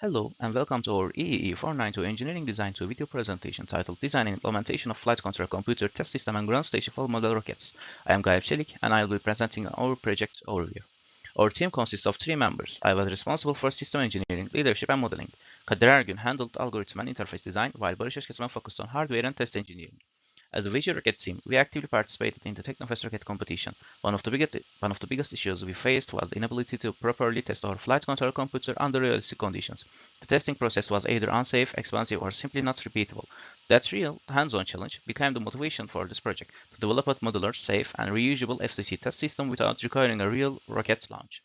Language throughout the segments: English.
Hello and welcome to our EEE492 Engineering Design II video presentation titled Design and Implementation of Flight Control Computer Test System and Ground Station for Modular Rockets. I am ÇELİK and I will be presenting our project overview. Our team consists of 3 members. I was responsible for system engineering, leadership and modeling. Kadir Ergün handled algorithm and interface design while Barış Özkesemen focused on hardware and test engineering. As a visual rocket team, we actively participated in the Technofest rocket competition. One of the biggest issues we faced was the inability to properly test our flight control computer under realistic conditions. The testing process was either unsafe, expensive, or simply not repeatable. That real, hands-on challenge became the motivation for this project, to develop a modular, safe, and reusable FCC test system without requiring a real rocket launch.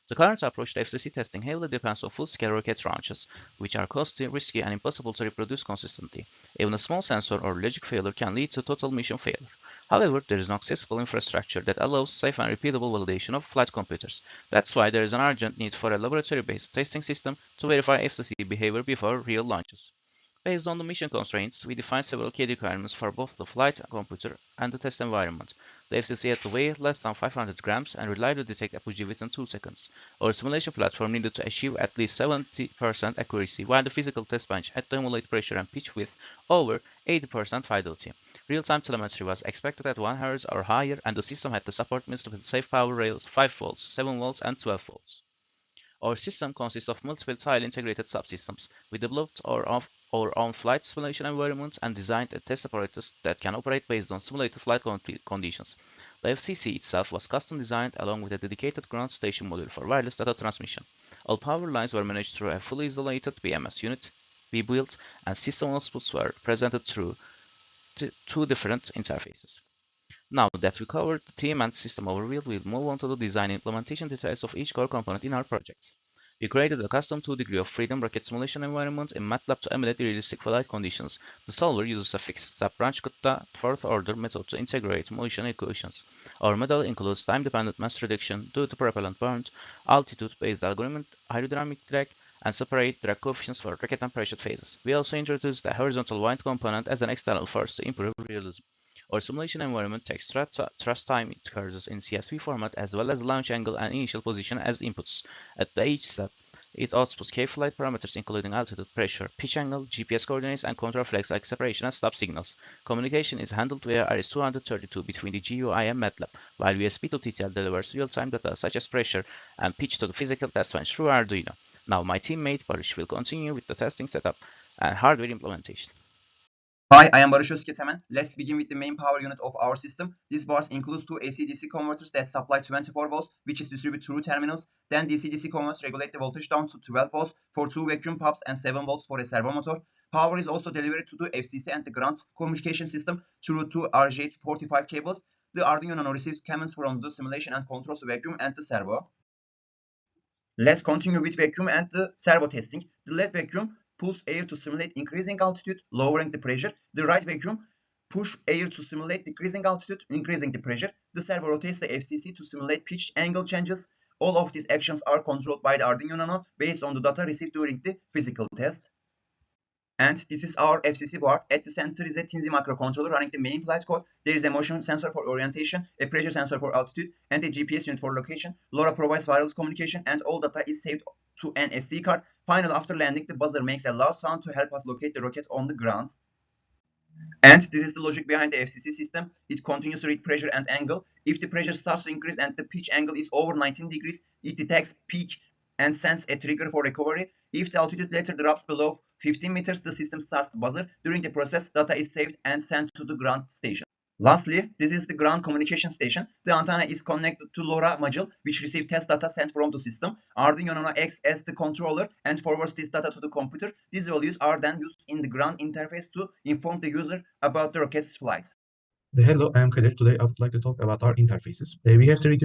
The current approach to FCC testing heavily depends on full-scale rocket launches, which are costly, risky, and impossible to reproduce consistently. Even a small sensor or logic failure can lead to total mission failure. However, there is no accessible infrastructure that allows safe and repeatable validation of flight computers. That's why there is an urgent need for a laboratory-based testing system to verify FCC behavior before real launches. Based on the mission constraints, we defined several key requirements for both the flight computer and the test environment. The FCC had to weigh less than 500 grams and reliably detect apogee within 2 seconds. Our simulation platform needed to achieve at least 70% accuracy, while the physical test bench had to emulate pressure and pitch with over 80% fidelity. Real-time telemetry was expected at 1 Hz or higher, and the system had to support multiple safe power rails 5 volts, 7 volts, and 12 volts. Our system consists of multiple tile integrated subsystems. We developed our own flight simulation environment and designed a test apparatus that can operate based on simulated flight conditions. The FCC itself was custom designed along with a dedicated ground station module for wireless data transmission. All power lines were managed through a fully isolated BMS unit we built, and system outputs were presented through 2 different interfaces. Now that we covered the theme and system overview, we'll move on to the design and implementation details of each core component in our project. We created a custom 2-degree of freedom rocket simulation environment in MATLAB to emulate realistic flight conditions. The solver uses a fixed branch kutta fourth-order method to integrate motion equations. Our model includes time-dependent mass reduction due to propellant burnt, altitude-based algorithm, aerodynamic drag, and separate drag coefficients for rocket and parachute phases. We also introduced a horizontal wind component as an external force to improve realism. Our simulation environment takes thrust time cursors in CSV format as well as launch angle and initial position as inputs. At each step, it outputs key flight parameters including altitude, pressure, pitch angle, GPS coordinates, and control flags like separation and stop signals. Communication is handled via RS-232 between the GUI and MATLAB, while USB to TTL delivers real-time data such as pressure and pitch to the physical test bench through Arduino. Now my teammate Barış will continue with the testing setup and hardware implementation. Hi, I am Barış Özkesemen. Let's begin with the main power unit of our system. This bus includes 2 AC-DC converters that supply 24 volts, which is distributed through terminals. Then DC-DC converters regulate the voltage down to 12 volts for 2 vacuum pumps and 7 volts for a servo motor. Power is also delivered to the FCC and the ground communication system through 2 RJ45 cables. The Arduino Nano receives commands from the simulation and controls the vacuum and the servo. Let's continue with vacuum and the servo testing. The left vacuum pulls air to simulate increasing altitude, lowering the pressure. The right vacuum pushes air to simulate decreasing altitude, increasing the pressure. The servo rotates the FCC to simulate pitch angle changes. All of these actions are controlled by the Arduino Nano based on the data received during the physical test. And this is our FCC board. At the center is a Tinzi microcontroller running the main flight code. There is a motion sensor for orientation, a pressure sensor for altitude, and a GPS unit for location. LoRa provides wireless communication, and all data is saved to an SD card. Finally, after landing, the buzzer makes a loud sound to help us locate the rocket on the ground. And this is the logic behind the FCC system. It continues to read pressure and angle. If the pressure starts to increase and the pitch angle is over 19 degrees, it detects peak and sends a trigger for recovery. If the altitude later drops below 15 meters, the system starts the buzzer. During the process, data is saved and sent to the ground station. Lastly, this is the ground communication station. The antenna is connected to LoRa module, which receives test data sent from the system. Arduino Nano acts as the controller and forwards this data to the computer. These values are then used in the ground interface to inform the user about the rocket's flight. Hello, I am Kadir. Today I would like to talk about our interfaces. We have three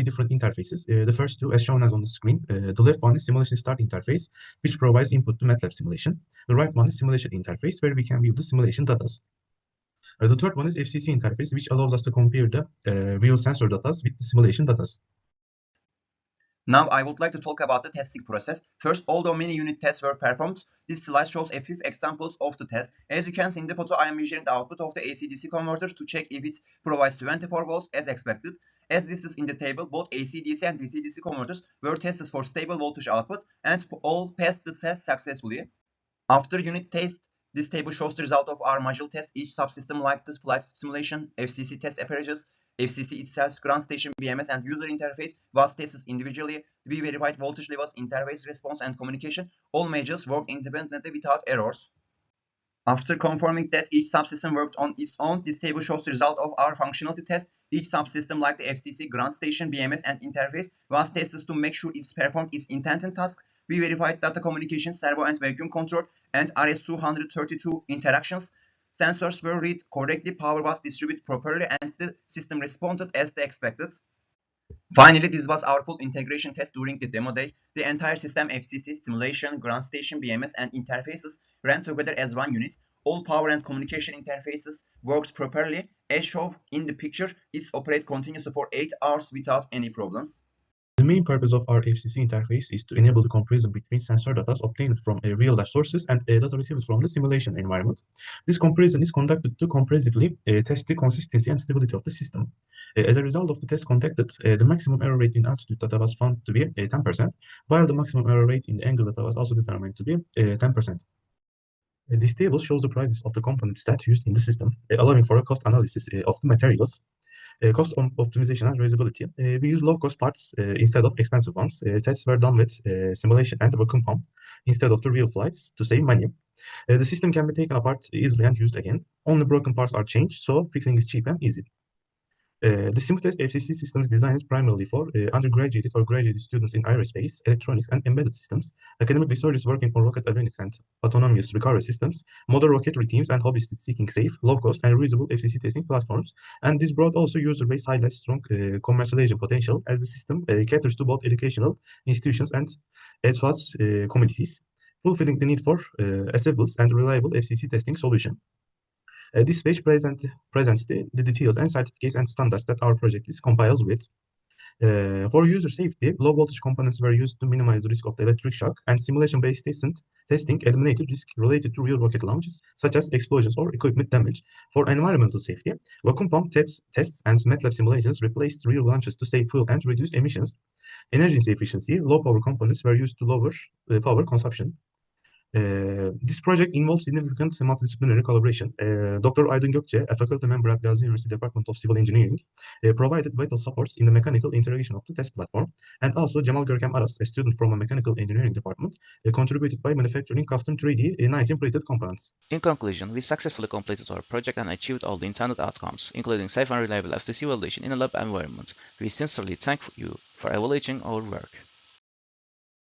different interfaces. The first two, as shown as on the screen, the left one is simulation start interface, which provides input to MATLAB simulation. The right one is simulation interface, where we can view the simulation data. The third one is FCC interface, which allows us to compare the real sensor data with the simulation data. Now I would like to talk about the testing process. First, although many unit tests were performed, this slide shows a few examples of the test. As you can see in the photo, I am measuring the output of the AC-DC converter to check if it provides 24 volts as expected. As this is in the table, both AC-DC and DC-DC converters were tested for stable voltage output and all passed the test successfully. After unit test, this table shows the result of our module test. Each subsystem like the flight simulation, FCC test apparatus, FCC itself, ground station BMS and user interface was tested individually. We verified voltage levels, interface response and communication. All measures worked independently without errors. After confirming that each subsystem worked on its own, this table shows the result of our functionality test. Each subsystem like the FCC, ground station, BMS and interface was tested to make sure it performed its intended task. We verified data communication, servo and vacuum control, and RS-232 interactions. Sensors were read correctly, power was distributed properly, and the system responded as they expected. Finally, this was our full integration test during the demo day. The entire system, FCC, simulation, ground station, BMS, and interfaces ran together as one unit. All power and communication interfaces worked properly. As shown in the picture, it operated continuously for 8 hours without any problems. The main purpose of our FCC interface is to enable the comparison between sensor data obtained from real-life sources and data received from the simulation environment. This comparison is conducted to comprehensively test the consistency and stability of the system. As a result of the test conducted, the maximum error rate in altitude data was found to be 10%, while the maximum error rate in the angle data was also determined to be 10%. This table shows the prices of the components that used in the system, allowing for a cost analysis of the materials. Cost optimization and reusability. We use low-cost parts instead of expensive ones. Tests were done with simulation and vacuum pump instead of the real flights to save money. The system can be taken apart easily and used again. Only broken parts are changed, so fixing is cheap and easy. The simultaneous FCC system is designed primarily for undergraduate or graduate students in aerospace, electronics, and embedded systems, academic researchers working on rocket avionics and autonomous recovery systems, modern rocketry teams, and hobbyists seeking safe, low-cost, and reusable FCC testing platforms. And this broad also user base highlights strong commercialization potential as the system caters to both educational institutions and advanced communities, fulfilling the need for a stable and reliable FCC testing solution. This page presents the details and certificates and standards that our project is compiled with. For user safety, low voltage components were used to minimize the risk of the electric shock, and simulation-based testing eliminated risk related to real rocket launches, such as explosions or equipment damage. For environmental safety, vacuum pump tests and MATLAB simulations replaced real launches to save fuel and reduce emissions. Energy efficiency, low power components were used to lower power consumption. This project involves significant multidisciplinary collaboration. Dr. Aydın Gökçe, a faculty member at Gazi University Department of Civil Engineering, provided vital supports in the mechanical integration of the test platform, and also Cemal Görkem Aras, a student from a mechanical engineering department, contributed by manufacturing custom 3D 19 printed components. In conclusion, we successfully completed our project and achieved all the intended outcomes, including safe and reliable FCC validation in a lab environment. We sincerely thank you for evaluating our work.